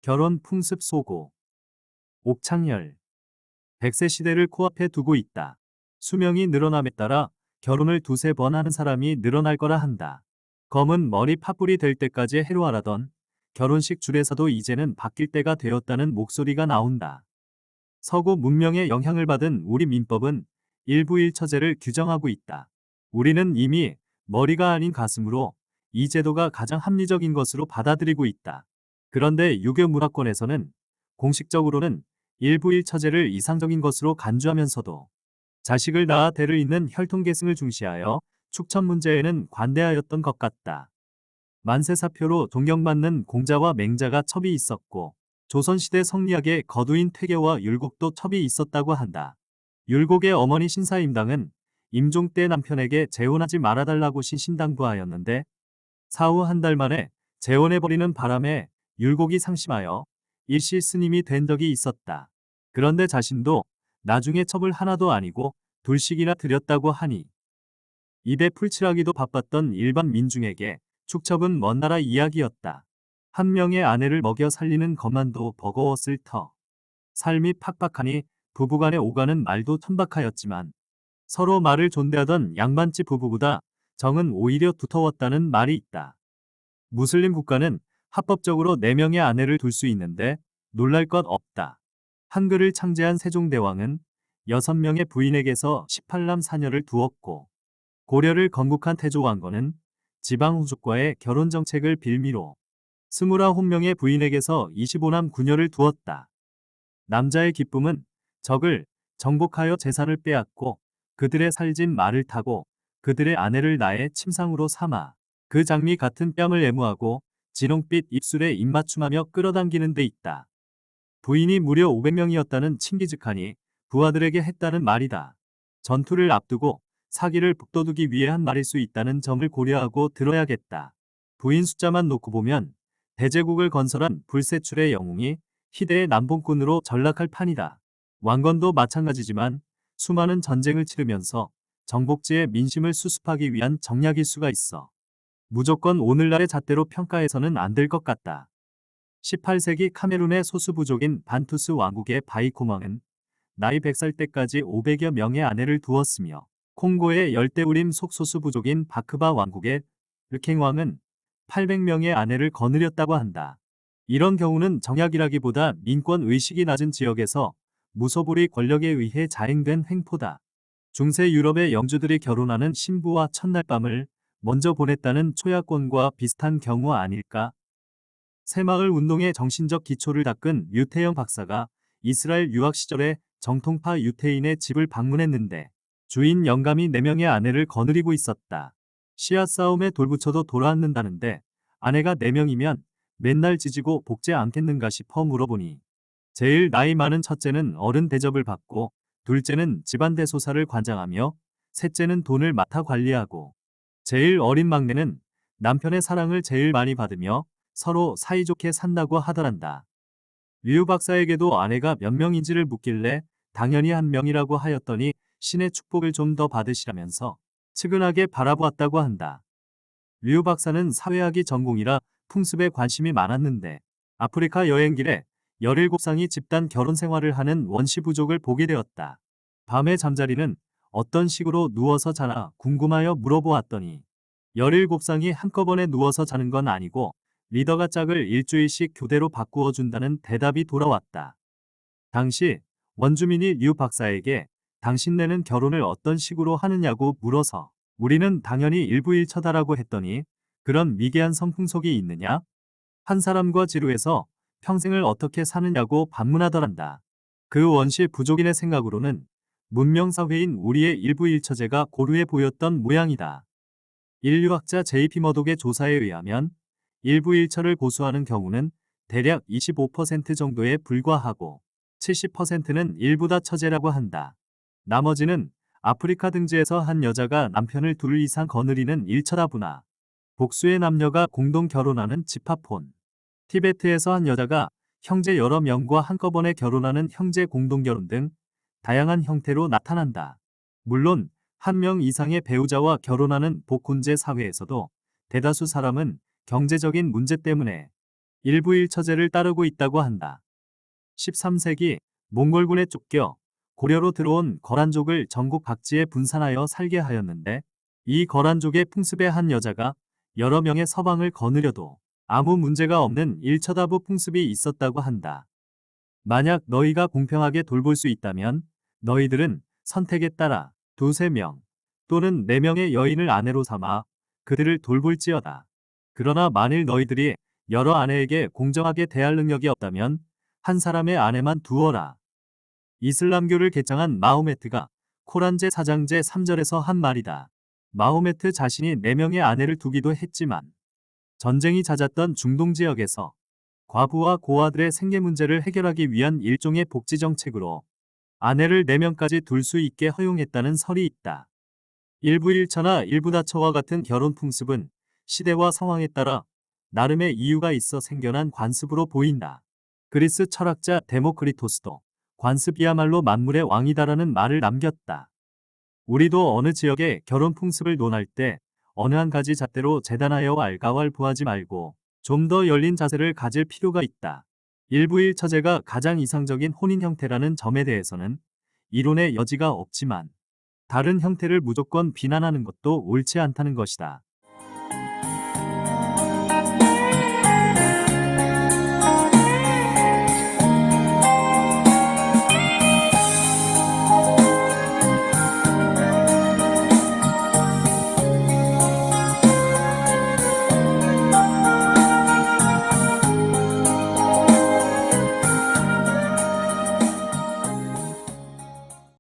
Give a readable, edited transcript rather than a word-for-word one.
결혼 풍습 소고. 옥창열. 100세 시대를 코앞에 두고 있다. 수명이 늘어남에 따라 결혼을 두세 번 하는 사람이 늘어날 거라 한다. 검은 머리 팥불이 될 때까지 해로하라던 결혼식 줄에서도 이제는 바뀔 때가 되었다는 목소리가 나온다. 서구 문명의 영향을 받은 우리 민법은 일부일처제를 규정하고 있다. 우리는 이미 머리가 아닌 가슴으로 이 제도가 가장 합리적인 것으로 받아들이고 있다. 그런데 유교 문화권에서는 공식적으로는 일부일처제를 이상적인 것으로 간주하면서도 자식을 낳아 대를 잇는 혈통계승을 중시하여 축천 문제에는 관대하였던 것 같다. 만세사표로 존경받는 공자와 맹자가 첩이 있었고 조선시대 성리학의 거두인 퇴계와 율곡도 첩이 있었다고 한다. 율곡의 어머니 신사임당은 임종 때 남편에게 재혼하지 말아달라고 신신당부하였는데 사후 한 달 만에 재혼해버리는 바람에 율곡이 상심하여 일시 스님이 된 적이 있었다. 그런데 자신도 나중에 첩을 하나도 아니고 둘씩이나 드렸다고 하니 입에 풀칠하기도 바빴던 일반 민중에게 축첩은 먼 나라 이야기였다. 한 명의 아내를 먹여 살리는 것만도 버거웠을 터. 삶이 팍팍하니 부부간에 오가는 말도 천박하였지만 서로 말을 존대하던 양반집 부부보다 정은 오히려 두터웠다는 말이 있다. 무슬림 국가는 합법적으로 4명의 아내를 둘 수 있는데 놀랄 것 없다. 한글을 창제한 세종대왕은 6명의 부인에게서 18남 4녀를 두었고 고려를 건국한 태조왕건은 지방후족과의 결혼정책을 빌미로 29명의 부인에게서 25남 9녀를 두었다. 남자의 기쁨은 적을 정복하여 재산을 빼앗고 그들의 살진 말을 타고 그들의 아내를 나의 침상으로 삼아 그 장미 같은 뺨을 애무하고 진홍빛 입술에 입맞춤하며 끌어당기는 데 있다. 부인이 무려 500명이었다는 칭기즈칸이 부하들에게 했다는 말이다. 전투를 앞두고 사기를 북돋우기 위해 한 말일 수 있다는 점을 고려하고 들어야겠다. 부인 숫자만 놓고 보면 대제국을 건설한 불세출의 영웅이 희대의 남봉꾼으로 전락할 판이다. 왕건도 마찬가지지만 수많은 전쟁을 치르면서 정복지의 민심을 수습하기 위한 정략일 수가 있어. 무조건 오늘날의 잣대로 평가해서는 안 될 것 같다. 18세기 카메룬의 소수부족인 반투스 왕국의 바이코망은 나이 100살 때까지 500여 명의 아내를 두었으며 콩고의 열대우림 속소수부족인 바크바 왕국의 르캥왕은 800명의 아내를 거느렸다고 한다. 이런 경우는 정약이라기보다 민권 의식이 낮은 지역에서 무소불위 권력에 의해 자행된 횡포다. 중세 유럽의 영주들이 결혼하는 신부와 첫날 밤을 먼저 보냈다는 초야권과 비슷한 경우 아닐까? 새마을 운동의 정신적 기초를 닦은 유태영 박사가 이스라엘 유학 시절에 정통파 유태인의 집을 방문했는데 주인 영감이 4명의 아내를 거느리고 있었다. 씨앗 싸움에 돌부쳐도 돌아앉는다는데 아내가 4명이면 맨날 짖고 볶지 않겠는가 싶어 물어보니 제일 나이 많은 첫째는 어른 대접을 받고 둘째는 집안 대소사를 관장하며 셋째는 돈을 맡아 관리하고 제일 어린 막내는 남편의 사랑을 제일 많이 받으며 서로 사이좋게 산다고 하더란다. 류 박사에게도 아내가 몇 명인지를 묻길래 당연히 한 명이라고 하였더니 신의 축복을 좀 더 받으시라면서 측은하게 바라보았다고 한다. 류 박사는 사회학이 전공이라 풍습에 관심이 많았는데 아프리카 여행길에 17쌍이 집단 결혼 생활을 하는 원시 부족을 보게 되었다. 밤에 잠자리는 어떤 식으로 누워서 자나 궁금하여 물어보았더니 17쌍이 한꺼번에 누워서 자는 건 아니고 리더가 짝을 일주일씩 교대로 바꾸어 준다는 대답이 돌아왔다. 당시 원주민이 류 박사에게 당신네는 결혼을 어떤 식으로 하느냐고 물어서 우리는 당연히 일부일처다라고 했더니 그런 미개한 성풍속이 있느냐? 한 사람과 지루해서 평생을 어떻게 사느냐고 반문하더란다. 그 원시 부족인의 생각으로는 문명사회인 우리의 일부일처제가 고루해 보였던 모양이다. 인류학자 J.P. 머독의 조사에 의하면 일부일처를 고수하는 경우는 대략 25% 정도에 불과하고 70%는 일부다 처제라고 한다. 나머지는 아프리카 등지에서 한 여자가 남편을 둘 이상 거느리는 일처다부나 복수의 남녀가 공동 결혼하는 집합혼, 티베트에서 한 여자가 형제 여러 명과 한꺼번에 결혼하는 형제 공동결혼 등 다양한 형태로 나타난다. 물론 한 명 이상의 배우자와 결혼하는 복혼제 사회에서도 대다수 사람은 경제적인 문제 때문에 일부 일처제를 따르고 있다고 한다. 13세기 몽골군에 쫓겨 고려로 들어온 거란족을 전국 각지에 분산하여 살게 하였는데 이 거란족의 풍습의 한 여자가 여러 명의 서방을 거느려도 아무 문제가 없는 일처다부 풍습이 있었다고 한다. 만약 너희가 공평하게 돌볼 수 있다면 너희들은 선택에 따라 두세 명 또는 네 명의 여인을 아내로 삼아 그들을 돌볼지어다. 그러나 만일 너희들이 여러 아내에게 공정하게 대할 능력이 없다면 한 사람의 아내만 두어라. 이슬람교를 개창한 마호메트가 코란 제4장 제3절에서 한 말이다. 마호메트 자신이 4명의 아내를 두기도 했지만 전쟁이 잦았던 중동 지역에서 과부와 고아들의 생계 문제를 해결하기 위한 일종의 복지 정책으로 아내를 4명까지 둘 수 있게 허용했다는 설이 있다. 일부 일처나 일부 다처와 같은 결혼 풍습은 시대와 상황에 따라 나름의 이유가 있어 생겨난 관습으로 보인다. 그리스 철학자 데모크리토스도 관습이야말로 만물의 왕이다라는 말을 남겼다. 우리도 어느 지역의 결혼 풍습을 논할 때 어느 한 가지 잣대로 재단하여 왈가왈부하지 말고 좀 더 열린 자세를 가질 필요가 있다. 일부 일처제가 가장 이상적인 혼인 형태라는 점에 대해서는 이론의 여지가 없지만 다른 형태를 무조건 비난하는 것도 옳지 않다는 것이다.